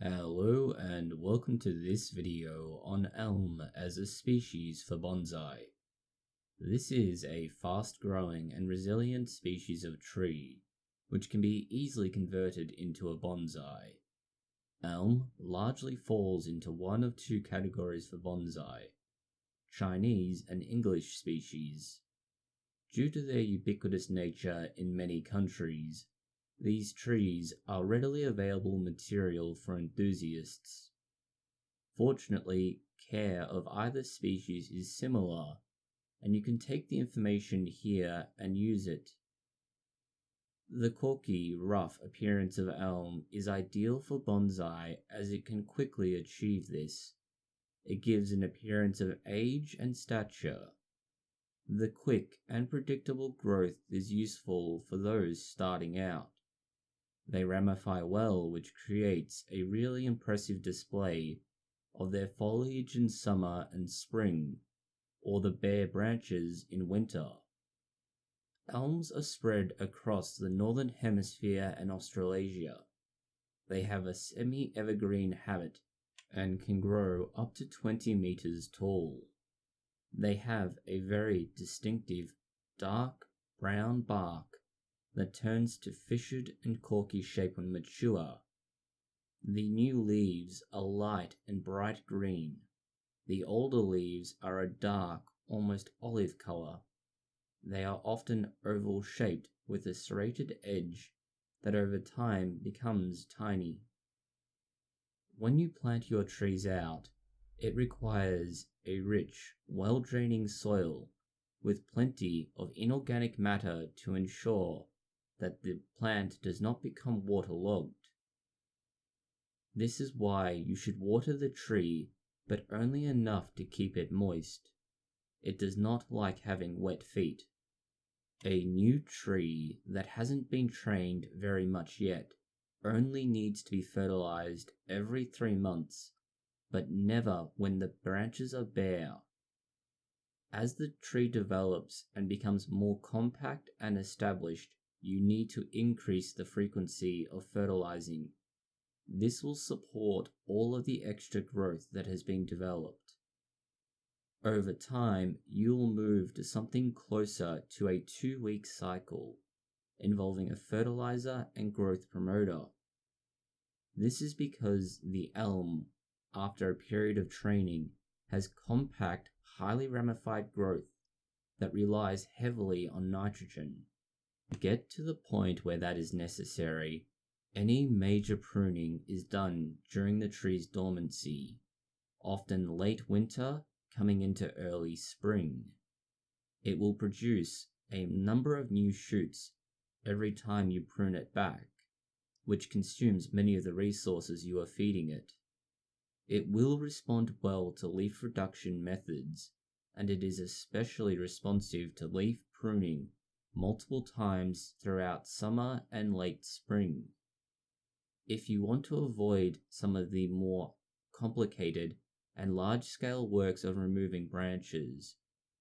Hello and welcome to this video on elm as a species for bonsai. This is a fast-growing and resilient species of tree, which can be easily converted into a bonsai. Elm largely falls into one of two categories for bonsai: Chinese and English species. Due to their ubiquitous nature in many countries, these trees are readily available material for enthusiasts. Fortunately, care of either species is similar, and you can take the information here and use it. The corky, rough appearance of elm is ideal for bonsai as it can quickly achieve this. It gives an appearance of age and stature. The quick and predictable growth is useful for those starting out. They ramify well, which creates a really impressive display of their foliage in summer and spring, or the bare branches in winter. Elms are spread across the northern hemisphere and Australasia. They have a semi-evergreen habit and can grow up to 20 meters tall. They have a very distinctive dark brown bark that turns to fissured and corky shape when mature. The new leaves are light and bright green. The older leaves are a dark, almost olive color. They are often oval shaped with a serrated edge that over time becomes tiny. When you plant your trees out, it requires a rich, well-draining soil with plenty of inorganic matter to ensure that the plant does not become waterlogged. This is why you should water the tree, but only enough to keep it moist. It does not like having wet feet. A new tree that hasn't been trained very much yet only needs to be fertilized every 3 months, but never when the branches are bare. As the tree develops and becomes more compact and established, you need to increase the frequency of fertilizing. This will support all of the extra growth that has been developed. Over time, you will move to something closer to a 2-week cycle, involving a fertilizer and growth promoter. This is because the elm, after a period of training, has compact, highly ramified growth that relies heavily on nitrogen. To get to the point where that is necessary, any major pruning is done during the tree's dormancy, often late winter coming into early spring. It will produce a number of new shoots every time you prune it back, which consumes many of the resources you are feeding it. It will respond well to leaf reduction methods, and it is especially responsive to leaf pruning multiple times throughout summer and late spring. If you want to avoid some of the more complicated and large-scale works of removing branches,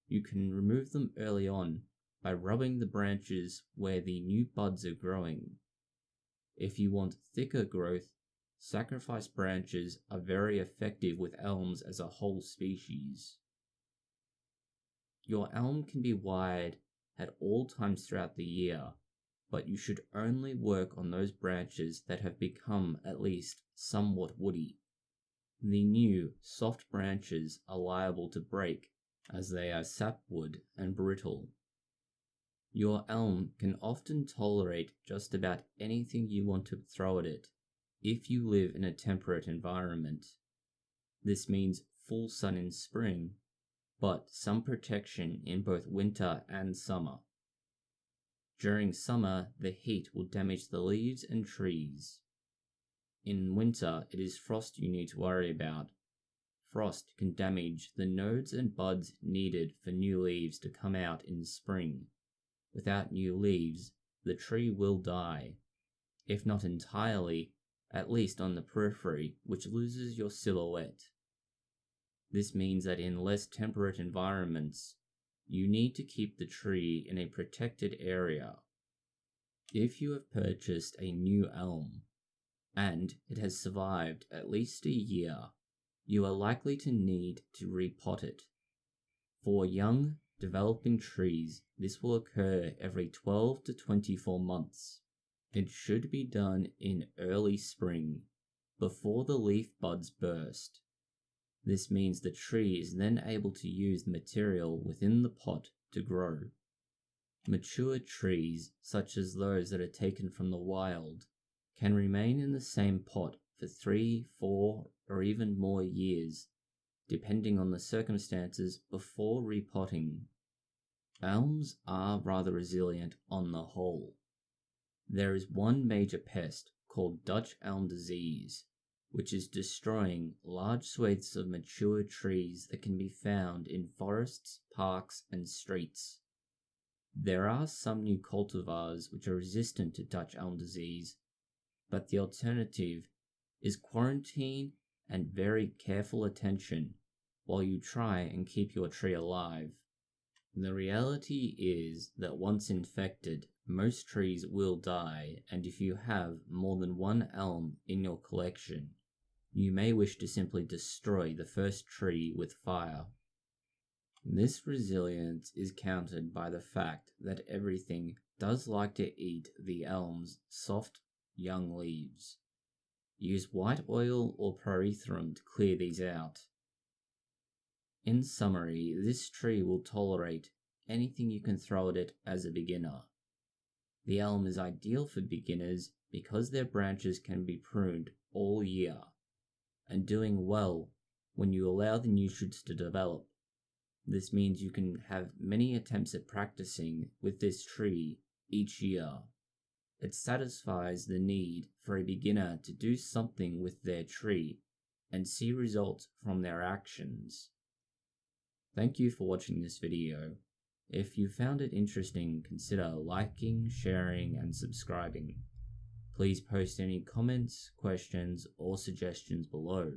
you can remove them early on by rubbing the branches where the new buds are growing. If you want thicker growth, sacrifice branches are very effective with elms as a whole species. Your elm can be wired at all times throughout the year, but you should only work on those branches that have become at least somewhat woody. The new, soft branches are liable to break as they are sapwood and brittle. Your elm can often tolerate just about anything you want to throw at it if you live in a temperate environment. This means full sun in spring, but some protection in both winter and summer. During summer, the heat will damage the leaves and trees. In winter, it is frost you need to worry about. Frost can damage the nodes and buds needed for new leaves to come out in spring. Without new leaves, the tree will die, if not entirely, at least on the periphery, which loses your silhouette. This means that in less temperate environments, you need to keep the tree in a protected area. If you have purchased a new elm, and it has survived at least a year, you are likely to need to repot it. For young, developing trees, this will occur every 12 to 24 months. It should be done in early spring, before the leaf buds burst. This means the tree is then able to use the material within the pot to grow. Mature trees, such as those that are taken from the wild, can remain in the same pot for 3, 4, or even more years, depending on the circumstances before repotting. Elms are rather resilient on the whole. There is one major pest called Dutch Elm Disease, which is destroying large swathes of mature trees that can be found in forests, parks, and streets. There are some new cultivars which are resistant to Dutch elm disease, but the alternative is quarantine and very careful attention while you try and keep your tree alive. The reality is that once infected, most trees will die, and if you have more than one elm in your collection, you may wish to simply destroy the first tree with fire. This resilience is countered by the fact that everything does like to eat the elm's soft, young leaves. Use white oil or pyrethrum to clear these out. In summary, this tree will tolerate anything you can throw at it as a beginner. The elm is ideal for beginners because their branches can be pruned all year, and doing well when you allow the new shoots to develop. This means you can have many attempts at practicing with this tree each year. It satisfies the need for a beginner to do something with their tree and see results from their actions. Thank you for watching this video. If you found it interesting, consider liking, sharing, and subscribing. Please post any comments, questions, or suggestions below.